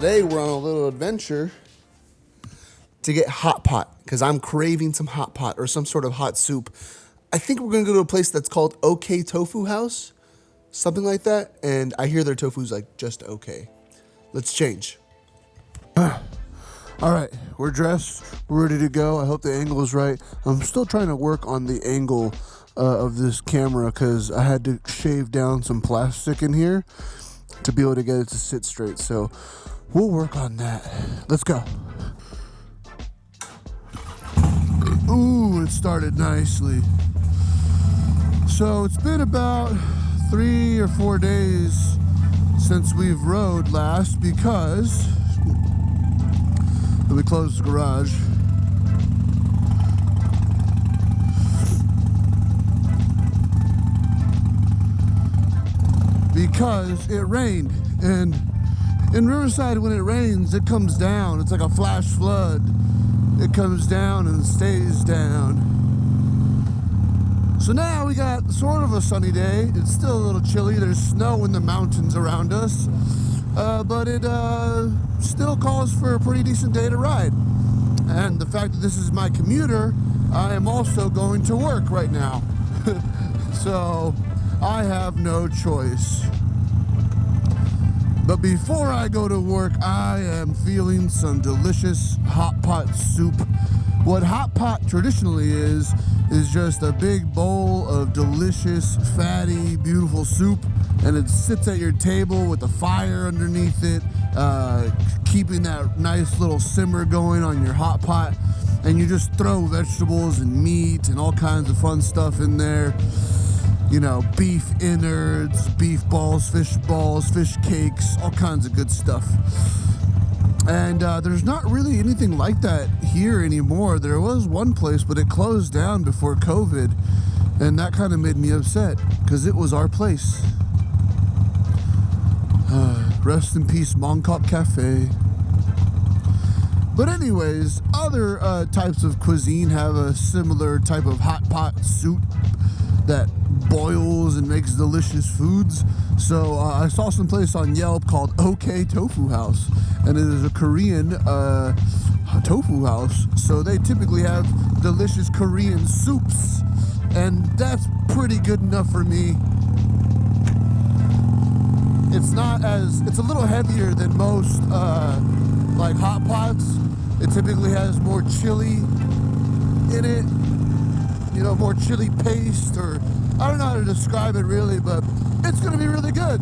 today we're on a little adventure to get hot pot because I'm craving some hot pot or some sort of hot soup. I think we're gonna go to a place that's called OK Tofu House, something like that. And I hear their tofu's like just okay. Let's change. All right, we're dressed, we're ready to go. I hope the angle is right. I'm still trying to work on the angle of this camera because I had to shave down some plastic in here to be able to get it to sit straight. So we'll work on that. Let's go. Ooh, it started nicely. So it's been about 3 or 4 days since we've rode last because we closed the garage. Because it rained, and in Riverside when it rains it comes down. It's like a flash flood. It comes down and stays down. So now we got sort of a sunny day. It's still a little chilly. There's snow in the mountains around us, but it still calls for a pretty decent day to ride. And the fact that this is my commuter, I am also going to work right now. So I have no choice. But before I go to work, I am feeling some delicious hot pot soup. What hot pot traditionally is just a big bowl of delicious, fatty, beautiful soup, and it sits at your table with a fire underneath it, keeping that nice little simmer going on your hot pot, and you just throw vegetables and meat and all kinds of fun stuff in there. You know, beef innards, beef balls, fish cakes, all kinds of good stuff. And there's not really anything like that here anymore. There was one place, but it closed down before COVID, and that kind of made me upset because it was our place. Rest in peace, Mongkok Cafe. But anyways, other types of cuisine have a similar type of hot pot soup that boils and makes delicious foods. So I saw some place on Yelp called OK Tofu House, and it is a Korean tofu house. So they typically have delicious Korean soups, and that's pretty good enough for me. It's a little heavier than most like hot pots. It typically has more chili in it, you know, more chili paste, or I don't know how to describe it really, but it's gonna be really good.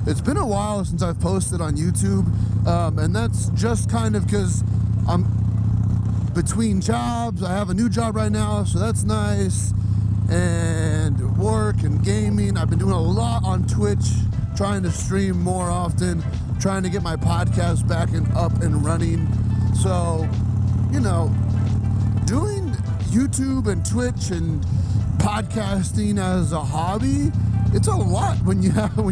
It's been a while since I've posted on YouTube, and that's just kind of because I'm between jobs. I have a new job right now, so that's nice, and work and gaming. I've been doing a lot on Twitch, trying to stream more often, trying to get my podcast back and up and running. So, you know, doing YouTube and Twitch and podcasting as a hobby, it's a lot when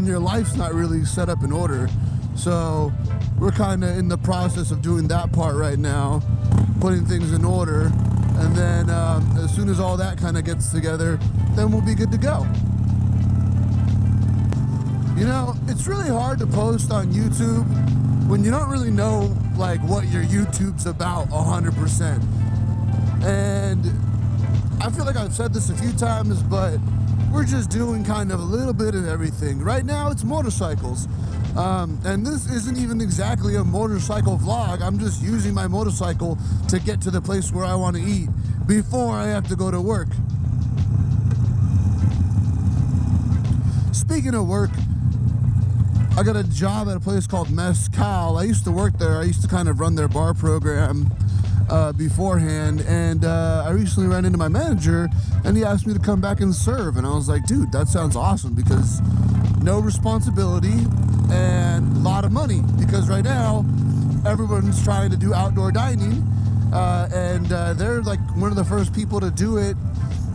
your life's not really set up in order. So we're kind of in the process of doing that part right now, putting things in order, and then as soon as all that kind of gets together, then we'll be good to go. You know, it's really hard to post on YouTube when you don't really know like what your YouTube's about 100%. And I feel like I've said this a few times, but we're just doing kind of a little bit of everything. Right now it's motorcycles. And this isn't even exactly a motorcycle vlog. I'm just using my motorcycle to get to the place where I want to eat before I have to go to work. Speaking of work, I got a job at a place called Mezcal. I used to work there. I used to kind of run their bar program beforehand, and I recently ran into my manager, and he asked me to come back and serve, and I was like, dude, that sounds awesome, because no responsibility and a lot of money, because right now everyone's trying to do outdoor dining, and they're like one of the first people to do it.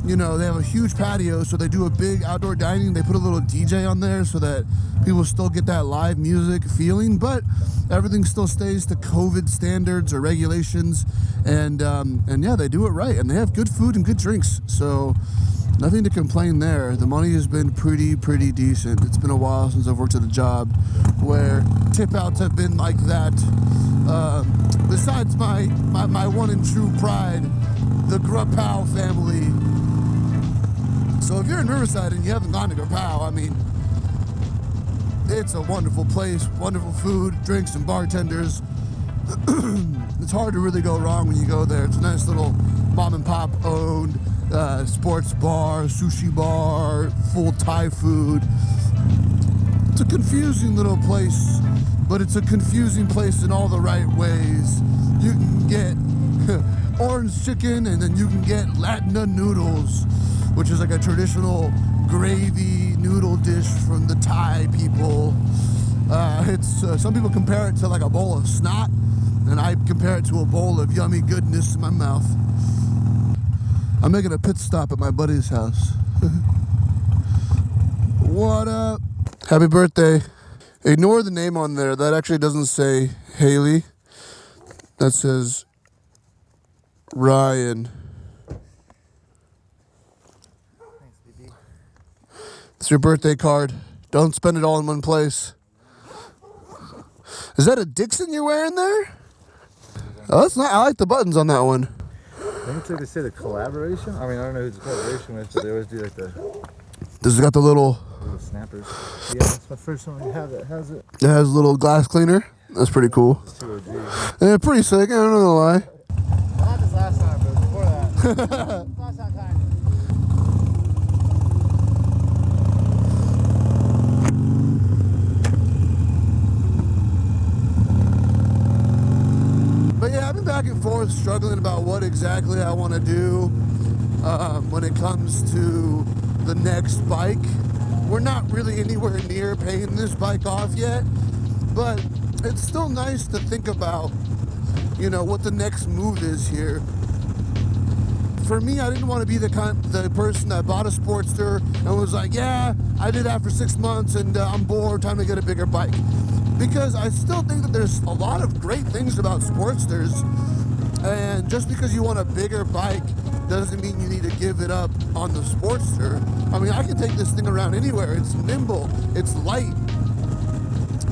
You know, they have a huge patio, so they do a big outdoor dining. They put a little DJ on there so that people still get that live music feeling, but everything still stays to COVID standards or regulations. And yeah, they do it right, and they have good food and good drinks. So nothing to complain there. The money has been pretty decent. It's been a while since I've worked at a job where tip outs have been like that. Besides my one and true pride, the Grub-Pow family. So if you're in Riverside and you haven't gone to Grub-Pow, I mean, it's a wonderful place, wonderful food, drinks, and bartenders. It's hard to really go wrong when you go there. It's a nice little mom and pop owned sports bar, sushi bar, full Thai food. It's a confusing little place, but it's a confusing place in all the right ways. You can get orange chicken, and then you can get Latina noodles, which is like a traditional gravy noodle dish from the Thai people. Some people compare it to like a bowl of snot, and I compare it to a bowl of yummy goodness in my mouth. I'm making a pit stop at my buddy's house. What up? Happy birthday. Ignore the name on there. That actually doesn't say Haley. That says Ryan. Thanks, BB. It's your birthday card. Don't spend it all in one place. Is that a Dixon you're wearing there? Oh, that's not. I like the buttons on that one. I think it's like they say the collaboration. I mean, I don't know who it's a collaboration with, but they always do like the This has got the little snappers. Yeah, that's my first one. You have it. How's it? It has a little glass cleaner. That's pretty cool. It's 2 OG. Yeah, pretty sick. I don't know why. I had this last time, but before that. Last time. But yeah, I've been back and forth struggling about what exactly I want to do when it comes to the next bike. We're not really anywhere near paying this bike off yet, but it's still nice to think about, you know, what the next move is here. For me, I didn't want to be the person that bought a Sportster and was like, yeah, I did that for 6 months and I'm bored, time to get a bigger bike. Because I still think that there's a lot of great things about Sportsters, and just because you want a bigger bike doesn't mean you need to give it up on the Sportster. I mean, I can take this thing around anywhere. It's nimble, it's light.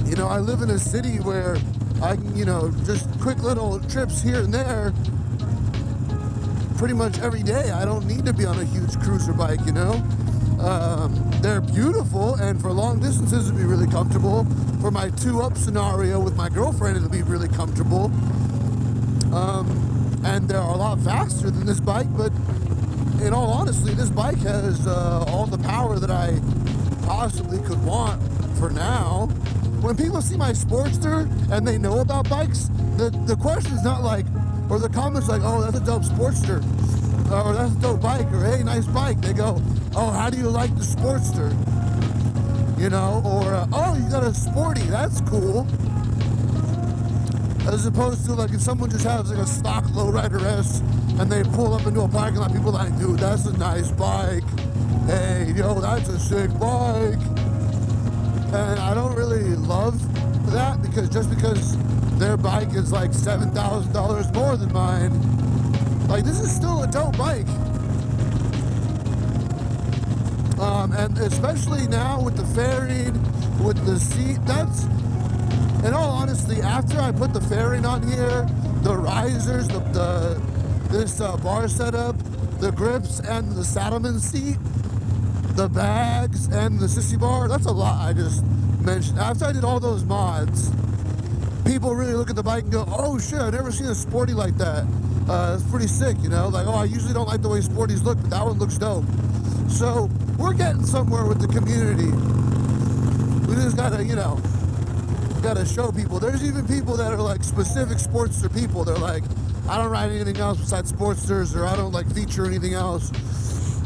You know, I live in a city where I can, you know, just quick little trips here and there pretty much every day. I don't need to be on a huge cruiser bike, you know. They're beautiful, and for long distances it'd be really comfortable. For my 2-up scenario with my girlfriend, it'll be really comfortable. And they're a lot faster than this bike, but in all honesty, this bike has all the power that I possibly could want for now. When people see my Sportster and they know about bikes, the question is not like, or the comments like, oh, that's a dope Sportster, or that's a dope bike, or hey, nice bike. They go, oh, how do you like the Sportster? You know, or oh, you got a Sporty, that's cool. As opposed to like if someone just has like a stock lowrider S and they pull up into a parking lot, people are like, dude, that's a nice bike. Hey, yo, that's a sick bike. And I don't really love that, because just because their bike is like $7,000 more than mine, like this is still a dope bike. And especially now with the fairing, with the seat, that's, in all honesty, after I put the fairing on here, the risers, this bar setup, the grips and the saddleman seat, the bags and the sissy bar, that's a lot I just mentioned. After I did all those mods, people really look at the bike and go, oh shit, I've never seen a Sporty like that. It's pretty sick, you know? Like, oh, I usually don't like the way Sporties look, but that one looks dope. So, we're getting somewhere with the community. We just gotta, you know, gotta show people. There's even people that are like specific Sportster people. They're like, I don't ride anything else besides Sportsters, or I don't like feature anything else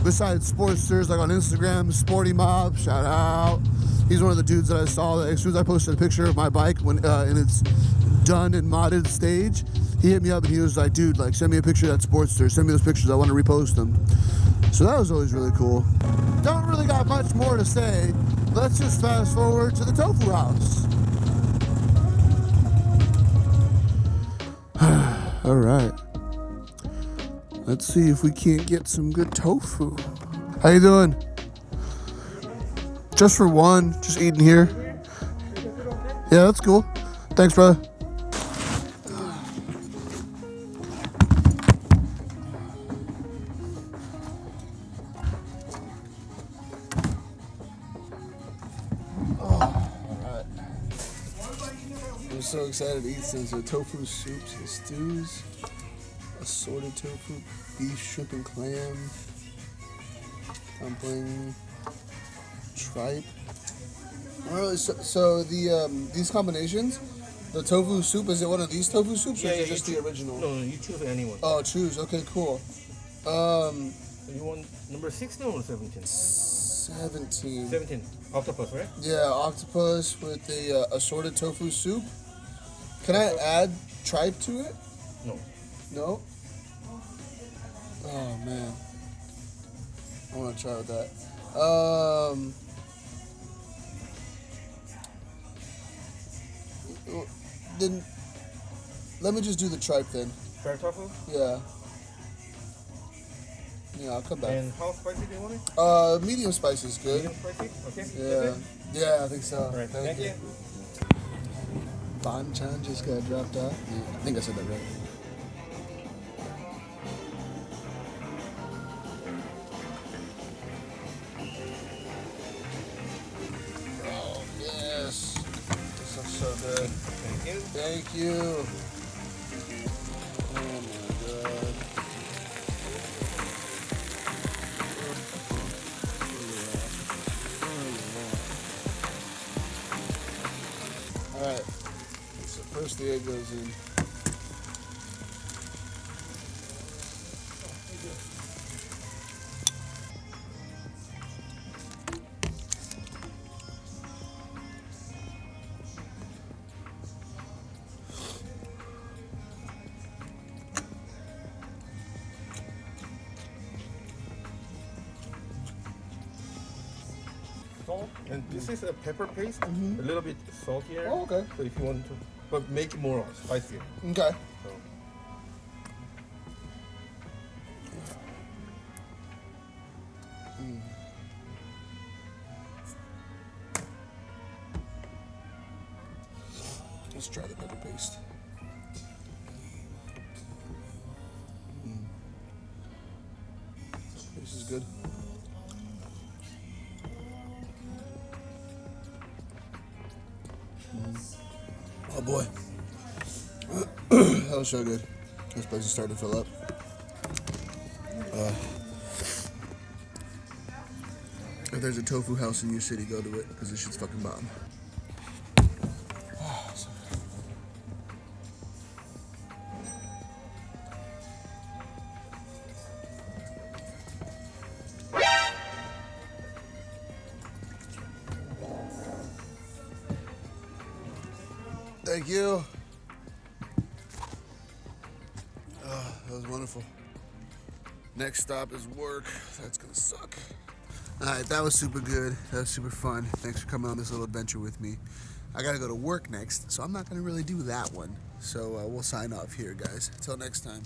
besides Sportsters. Like on Instagram, Sporty Mob, shout out. He's one of the dudes that I saw that as soon as I posted a picture of my bike when in its done and modded stage, he hit me up and he was like, dude, like send me a picture of that Sportster, send me those pictures, I want to repost them. So that was always really cool. Don't really got much more to say. Let's just fast forward to the Tofu house. All right. Let's see if we can't get some good tofu. How you doing? Just for one, just eating here. Yeah, that's cool. Thanks, brother. I'm so excited to eat some tofu soups and stews, assorted tofu, beef, shrimp, and clam, dumpling, tripe. Really, so these combinations, the tofu soup, is it one of these tofu soups or is it just the original? No, you choose anyone. Oh, choose. Okay, cool. You want number 16 or 17? 17. 17. Octopus, right? Yeah, octopus with the assorted tofu soup. Can I add tripe to it? No. No? Oh, man. I want to try with that. Then let me just do the tripe then. Fried tofu? Yeah. Yeah, I'll come back. And how spicy do you want it? Medium spicy is good. Medium spicy? Okay. Yeah. Yeah, I think so. All right. Thank you. Banchan just got dropped off. Yeah, I think I said that right. Oh, yes. This looks so good. Thank you. Thank you. Oh, my God. All right. So first the egg goes in. Salt. And this is a pepper paste. A little bit saltier. Oh, okay. So if you want to, but make it more spicier. Okay. So. Let's try the pepper paste. This is good. Oh boy. That was so good. This place is starting to fill up. If there's a tofu house in your city, go to it, because this shit's fucking bomb. Thank you. Oh, that was wonderful. Next stop is work. That's gonna suck. All right, that was super good. That was super fun. Thanks for coming on this little adventure with me. I gotta go to work next, so I'm not gonna really do that one. So we'll sign off here, guys. Until next time.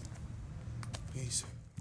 Peace.